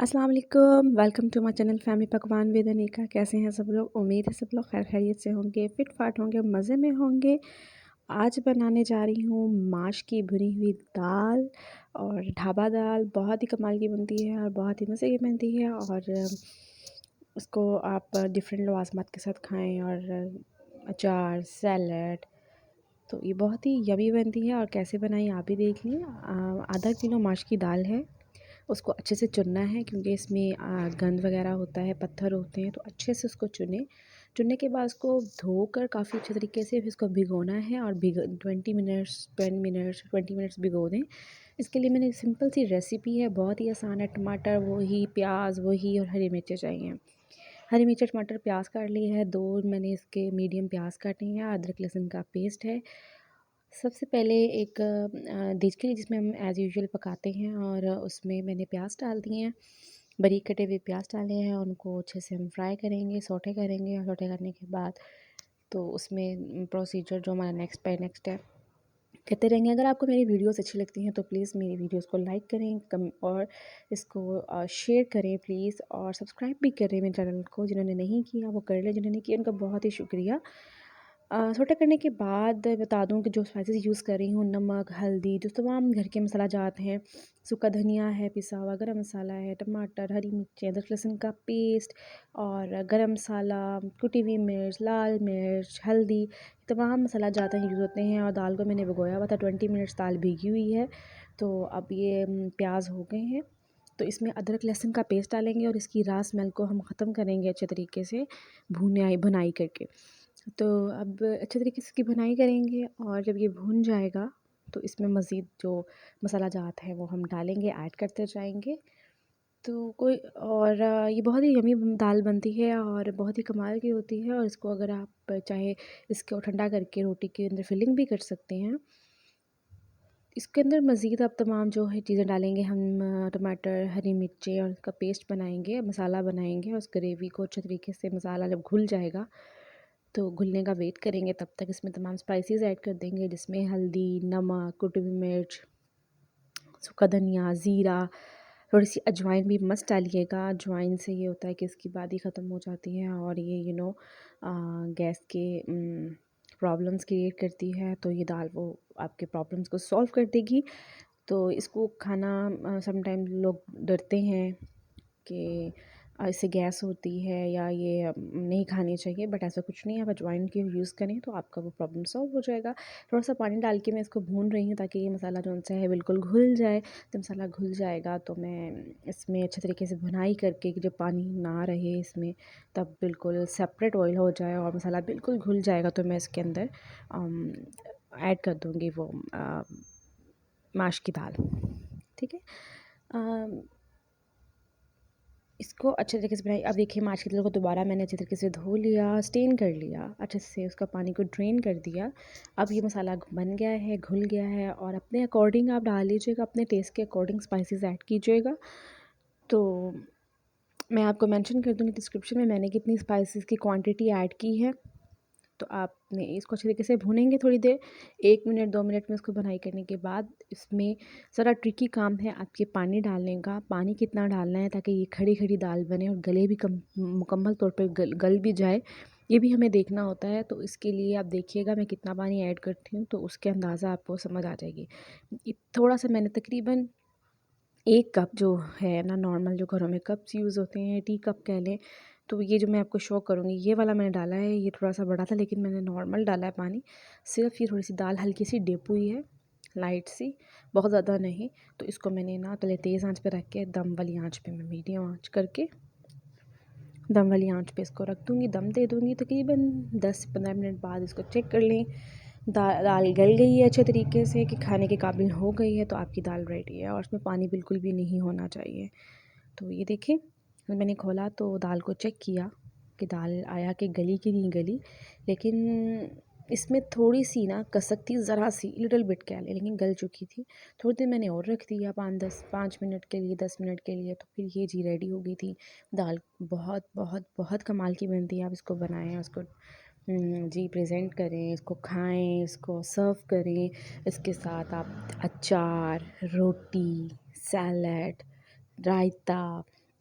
अस्सलाम वालेकुम, welcome to my channel family पकवान विद अनीका। कैसे हैं सब लोग? उम्मीद है सब लोग खैर खैरियत से होंगे, फिट फाट होंगे, मज़े में होंगे। आज बनाने जा रही हूँ माश की भुनी हुई दाल और ढाबा दाल। बहुत ही कमाल की बनती है और बहुत ही मज़े की बनती है और उसको आप डिफरेंट लवाज़मात के साथ खाएँ और अचार, सैलड। तो ये बहुत ही यम्मी बनती है और कैसे बनाई आप भी देख लें। आधा किलो माश की दाल है, उसको अच्छे से चुनना है क्योंकि इसमें गंद वगैरह होता है, पत्थर होते हैं, तो अच्छे से उसको चुनने के बाद उसको धोकर काफ़ी अच्छे तरीके से फिर इसको भिगोना है और 20 मिनट्स भिगो दें। इसके लिए मैंने सिंपल सी रेसिपी है, बहुत ही आसान है। टमाटर वही, प्याज वही और हरी मिर्चें चाहिए। हरी मिर्च, टमाटर, प्याज काट लिए है, 2 मैंने इसके मीडियम प्याज काटे हैं, अदरक लहसुन का पेस्ट है। सबसे पहले एक देचकी जिसमें हम एज़ यूजुअल पकाते हैं और उसमें मैंने प्याज डाल दिए हैं, बारीक कटे हुए प्याज डाले हैं। उनको अच्छे से हम फ्राई करेंगे, सौटे करेंगे और सौटे करने के बाद तो उसमें प्रोसीजर जो हमारा नेक्स्ट है कहते रहेंगे। अगर आपको मेरी वीडियोस अच्छी लगती हैं तो प्लीज़ मेरी वीडियोस को लाइक करें, कम और इसको शेयर करें प्लीज़, और सब्सक्राइब भी करें मेरे चैनल को। जिन्होंने नहीं किया वो कर लें, जिन्होंने किया उनका बहुत ही शुक्रिया। छोटा करने के बाद बता दूं कि जो स्पाइसेस यूज़ कर रही हूँ, नमक, हल्दी, जो तमाम घर के मसाला जात हैं, सूखा धनिया है, पिसा हुआ गरम मसाला है, टमाटर, हरी मिर्चें, अदरक लहसुन का पेस्ट और गरम मसाला, कुटी हुई मिर्च, लाल मिर्च, हल्दी, तमाम मसाला जाते हैं यूज़ होते हैं। और दाल को मैंने भिगोया हुआ था, 20 मिनट्स दाल भीगी हुई है। तो अब ये प्याज हो गए हैं, तो इसमें अदरक लहसुन का पेस्ट डालेंगे और इसकी रास स्मेल को हम ख़त्म करेंगे अच्छे तरीके से भुनाई करके। तो अब अच्छे तरीके से इसकी भुनाई करेंगे और जब ये भुन जाएगा तो इसमें मज़ीद जो मसाला जात है वो हम डालेंगे, ऐड करते जाएंगे। तो कोई और ये बहुत ही यम्मी दाल बनती है और बहुत ही कमाल की होती है। और इसको अगर आप चाहे इसको ठंडा करके रोटी के अंदर फिलिंग भी कर सकते हैं। इसके अंदर मज़ीद अब तमाम जो है चीज़ें डालेंगे हम, टमाटर, हरी मिर्चें और उसका पेस्ट बनाएंगे, मसाला बनाएंगे। और उस ग्रेवी को अच्छे तरीके से मसाला जब घुल जाएगा तो घुलने का वेट करेंगे, तब तक इसमें तमाम स्पाइसेस ऐड कर देंगे, जिसमें हल्दी, नमक, कुटी हुई मिर्च, सूखा धनिया, ज़ीरा, थोड़ी सी अजवाइन भी मस्त डालिएगा। अजवाइन से ये होता है कि इसकी बादी ख़त्म हो जाती है और ये गैस के प्रॉब्लम्स क्रिएट करती है। तो ये दाल वो आपके प्रॉब्लम्स को सॉल्व कर देगी। तो इसको खाना समटाइम लोग डरते हैं कि इससे गैस होती है या ये नहीं खानी चाहिए, बट ऐसा कुछ नहीं है। आप अजवाइन की यूज़ करें तो आपका वो प्रॉब्लम सॉल्व हो जाएगा। थोड़ा सा पानी डाल के मैं इसको भून रही हूँ ताकि ये मसाला जो सा है बिल्कुल घुल जाए। जब मसाला घुल जाएगा तो मैं इसमें अच्छे तरीके से भुनाई करके कि जब पानी ना रहे इसमें, तब बिल्कुल सेपरेट ऑयल हो जाए और मसाला बिल्कुल घुल जाएगा तो मैं इसके अंदर ऐड कर दूँगी वो माश की दाल। ठीक है, इसको अच्छे तरीके से बनाई। अब देखिए माछ की दाल को दोबारा मैंने अच्छे तरीके से धो लिया, स्टेन कर लिया, अच्छे से उसका पानी को ड्रेन कर दिया। अब ये मसाला बन गया है, घुल गया है और अपने अकॉर्डिंग आप डाल लीजिएगा, अपने टेस्ट के अकॉर्डिंग स्पाइसेस ऐड कीजिएगा। तो मैं आपको मेंशन कर दूँगी डिस्क्रिप्शन में मैंने कितनी स्पाइसेस की क्वांटिटी ऐड की है। तो आपने इसको अच्छे तरीके से भूनेंगे थोड़ी देर, 1 मिनट 2 मिनट में इसको भुनाई करने के बाद इसमें ज़रा ट्रिकी काम है आपके पानी डालने का। पानी कितना डालना है ताकि ये खड़ी-खड़ी दाल बने और गले भी मुकम्मल तौर पे गल भी जाए, ये भी हमें देखना होता है। तो इसके लिए आप देखिएगा मैं कितना पानी ऐड करती हूँ, तो उसके अंदाज़ा आपको समझ आ जाएगी। थोड़ा-सा मैंने तकरीबन 1 कप जो है ना, नॉर्मल जो घरों में कप्स यूज़ होते हैं, टी कप कह लें, तो ये जो मैं आपको शो करूँगी ये वाला मैंने डाला है। ये थोड़ा-सा बड़ा था लेकिन मैंने नॉर्मल डाला है पानी। सिर्फ़ ये थोड़ी-सी दाल हल्की सी डिप हुई है, लाइट सी, बहुत ज़्यादा नहीं। तो इसको मैंने ना पहले तेज़ आँच पे रख के दम वाली आँच पे, मैं मीडियम आँच करके दम वाली आँच पे इसको रख दूँगी, दम दे दूँगी। तकरीबन 10 से 15 मिनट बाद इसको चेक कर लें, दाल गल गई है अच्छे तरीके से कि खाने के काबिल हो गई है, तो आपकी दाल रेडी है और उसमें पानी बिल्कुल भी नहीं होना चाहिए। तो ये देखें, जब मैंने खोला तो दाल को चेक किया कि दाल आया कि गली कि नहीं गली, लेकिन इसमें थोड़ी-सी ना कसक थी, ज़रा-सी, लिटिल बिट कह लें, लेकिन गल चुकी थी। थोड़ी देर मैंने और रख दिया, 5 मिनट के लिए, 10 मिनट के लिए, तो फिर ये जी रेडी हो गई थी। दाल बहुत बहुत बहुत कमाल की बनती है। आप इसको बनाएँ, उसको जी प्रेज़ेंट करें, इसको खाएँ, इसको सर्व करें। इसके साथ आप अचार, रोटी, सैलड, रायता,